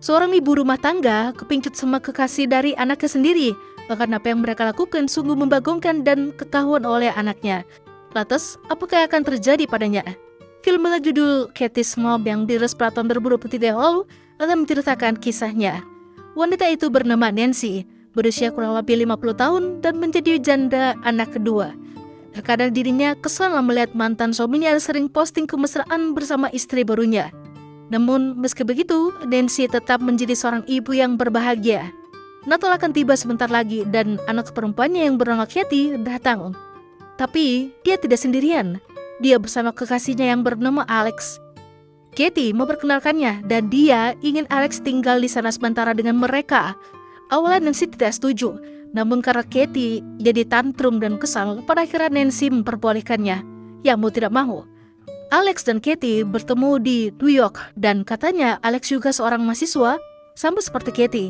Seorang ibu rumah tangga kepincut sama kekasih dari anaknya sendiri. Bahkan apa yang mereka lakukan sungguh membagongkan dan ketahuan oleh anaknya. Lantas, apakah akan terjadi padanya? Film berjudul Kathy's Mom yang dirilis pada tahun 2023 yang lalu akan menceritakan kisahnya. Wanita itu bernama Nancy, berusia kurang lebih 50 tahun dan menjadi janda anak kedua. Terkadang dirinya kesal melihat mantan suaminya sering posting kemesraan bersama istri barunya. Namun meski begitu, Nancy tetap menjadi seorang ibu yang berbahagia. Natal akan tiba sebentar lagi dan anak perempuannya yang bernama Kathy datang. Tapi dia tidak sendirian. Dia bersama kekasihnya yang bernama Alex. Kathy memperkenalkannya dan dia ingin Alex tinggal di sana sementara dengan mereka. Awalnya Nancy tidak setuju, namun karena Kathy jadi tantrum dan kesal, pada akhirnya Nancy memperbolehkannya. Ya mau tidak mau. Alex dan Kathy bertemu di New York dan katanya Alex juga seorang mahasiswa, sama seperti Kathy.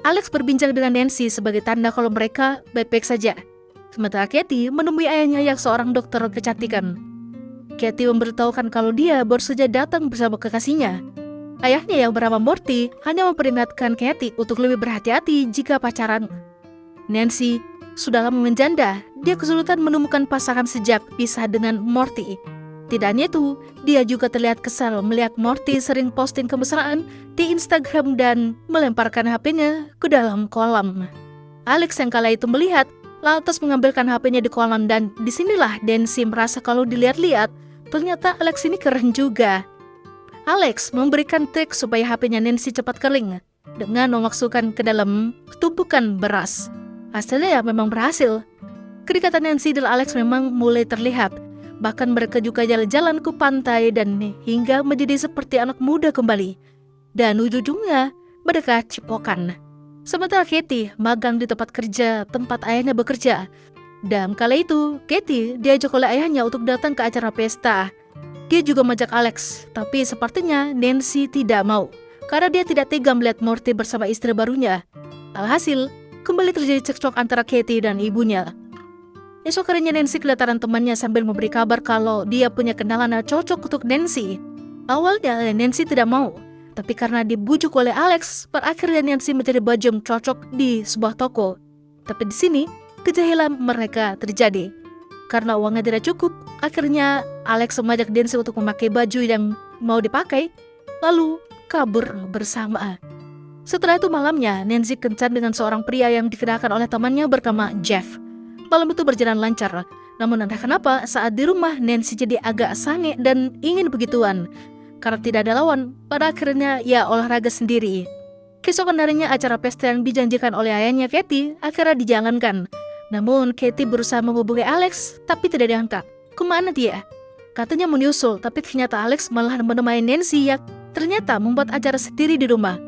Alex berbincang dengan Nancy sebagai tanda kalau mereka baik-baik saja. Sementara Kathy menemui ayahnya yang seorang dokter kecantikan. Kathy memberitahukan kalau dia baru saja datang bersama kekasihnya. Ayahnya yang bernama Morty hanya memperingatkan Kathy untuk lebih berhati-hati jika pacaran. Nancy sudah lama menjanda, dia kesulitan menemukan pasangan sejak pisah dengan Morty. Tidak hanya itu, dia juga terlihat kesal melihat Morty sering posting kemesraan di Instagram dan melemparkan HP-nya ke dalam kolam. Alex yang kala itu melihat, lantas mengambilkan HP-nya di kolam dan disinilah Nancy merasa kalau dilihat-lihat, ternyata Alex ini keren juga. Alex memberikan trik supaya HP-nya Nancy cepat kering dengan memasukkan ke dalam tumpukan beras. Hasilnya ya memang berhasil. Kedekatan Nancy dan Alex memang mulai terlihat. Bahkan mereka juga jalan-jalan ke pantai dan hingga menjadi seperti anak muda kembali. Dan ujung-ujungnya mereka cipokan. Sementara Kathy magang di tempat kerja tempat ayahnya bekerja. Dan kala itu Kathy diajak oleh ayahnya untuk datang ke acara pesta. Dia juga mengajak Alex, tapi sepertinya Nancy tidak mau. Karena dia tidak tega melihat Morty bersama istri barunya. Alhasil, kembali terjadi cekcok antara Kathy dan ibunya. Esok harinya Nancy kelihatan temannya sambil memberi kabar kalau dia punya kenalan yang cocok untuk Nancy. Awalnya Nancy tidak mau, tapi karena dibujuk oleh Alex, berakhirnya Nancy mencari baju yang cocok di sebuah toko. Tapi di sini, kejahilan mereka terjadi. Karena uangnya tidak cukup, akhirnya Alex mengajak Nancy untuk memakai baju yang mau dipakai, lalu kabur bersama. Setelah itu malamnya, Nancy kencan dengan seorang pria yang dikenalkan oleh temannya bernama Jeff. Malam itu berjalan lancar, namun entah kenapa saat di rumah Nancy jadi agak sange dan ingin begituan. Karena tidak ada lawan, pada akhirnya ia olahraga sendiri. Keesokan harinya acara pesta yang dijanjikan oleh ayahnya Kathy akhirnya dijalankan. Namun Kathy berusaha menghubungi Alex, tapi tidak diangkat. Kemana dia? Katanya menyusul, tapi ternyata Alex malah menemani Nancy yang ternyata membuat acara sendiri di rumah.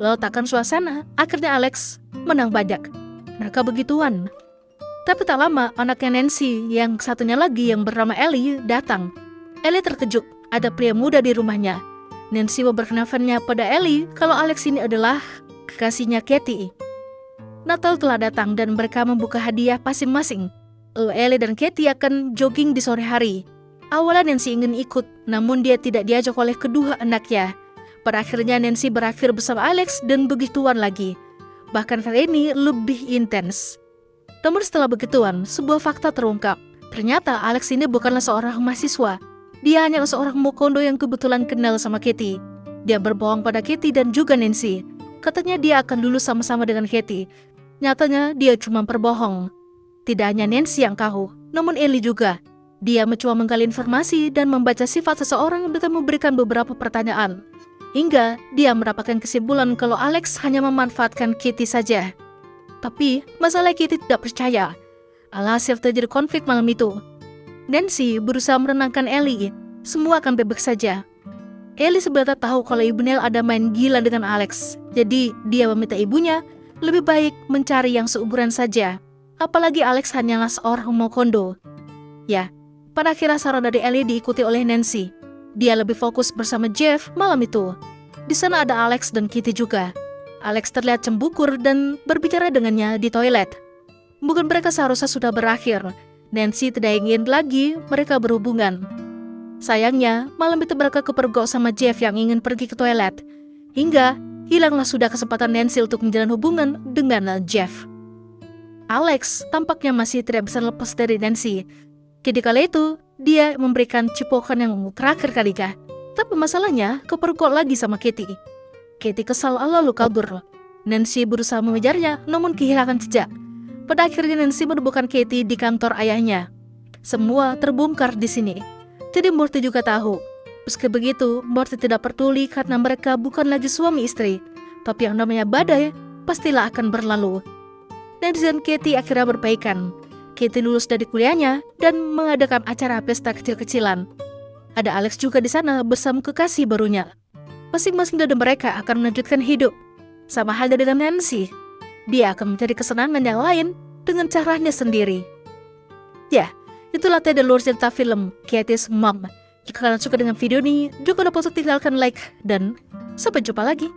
Lalu takkan suasana, akhirnya Alex menang banyak. Mereka begituan. Tapi tak lama, anaknya Nancy yang satunya lagi yang bernama Ellie datang. Ellie terkejut, ada pria muda di rumahnya. Nancy memperkenalkannya pada Ellie kalau Alex ini adalah kekasihnya Kathy. Natal telah datang dan mereka membuka hadiah masing-masing. Lalu Ellie dan Kathy akan jogging di sore hari. Awalnya Nancy ingin ikut, namun dia tidak diajak oleh kedua anaknya. Pada akhirnya Nancy berakhir bersama Alex dan begituan lagi. Bahkan kali ini lebih intens. Namun setelah begituan, sebuah fakta terungkap. Ternyata Alex ini bukanlah seorang mahasiswa. Dia hanyalah seorang mokondo yang kebetulan kenal sama Kathy. Dia berbohong pada Kathy dan juga Nancy. Katanya dia akan lulus sama-sama dengan Kathy. Nyatanya dia cuma berbohong. Tidak hanya Nancy yang kaku, namun Ellie juga. Dia mencoba menggali informasi dan membaca sifat seseorang dan memberikan beberapa pertanyaan. Hingga dia mendapatkan kesimpulan kalau Alex hanya memanfaatkan Kathy saja. Tapi masalah Kathy tidak percaya. Alhasil terjadi konflik malam itu. Nancy berusaha menenangkan Ellie. Semua akan baik-baik saja. Ellie sebenarnya tahu kalau ibunya ada main gila dengan Alex. Jadi dia meminta ibunya lebih baik mencari yang seumuran saja. Apalagi Alex hanyalah seorang mokondo. Ya, pada akhirnya saran dari Ellie diikuti oleh Nancy. Dia lebih fokus bersama Jeff malam itu. Di sana ada Alex dan Kathy juga. Alex terlihat cembukur dan berbicara dengannya di toilet. Mungkin mereka seharusnya sudah berakhir. Nancy tidak ingin lagi mereka berhubungan. Sayangnya, malam itu mereka kepergok sama Jeff yang ingin pergi ke toilet. Hingga hilanglah sudah kesempatan Nancy untuk menjalin hubungan dengan Jeff. Alex tampaknya masih tidak bisa lepas dari Nancy. Jadi kala itu, dia memberikan cipokan yang terakhir kali kah. Tapi masalahnya, kepergok lagi sama Katie. Katie kesal lalu kabur. Nancy berusaha mengejarnya, namun kehilangan jejak. Pada akhirnya Nancy menemukan Katie di kantor ayahnya. Semua terbongkar di sini. Jadi Morty juga tahu. Meski begitu, Morty tidak peduli karena mereka bukan lagi suami istri. Tapi yang namanya badai, pastilah akan berlalu. Nancy dan Katie akhirnya berbaikan. Katie lulus dari kuliahnya dan mengadakan acara pesta kecil-kecilan. Ada Alex juga di sana bersama kekasih barunya. Masing-masing dari mereka akan melanjutkan hidup. Sama halnya dengan Nancy. Dia akan mencari kesenangan yang lain dengan caranya sendiri. Ya, itulah tadi alur cerita film Katie's Mom. Jika kalian suka dengan video ini, jangan lupa untuk tinggalkan like dan sampai jumpa lagi.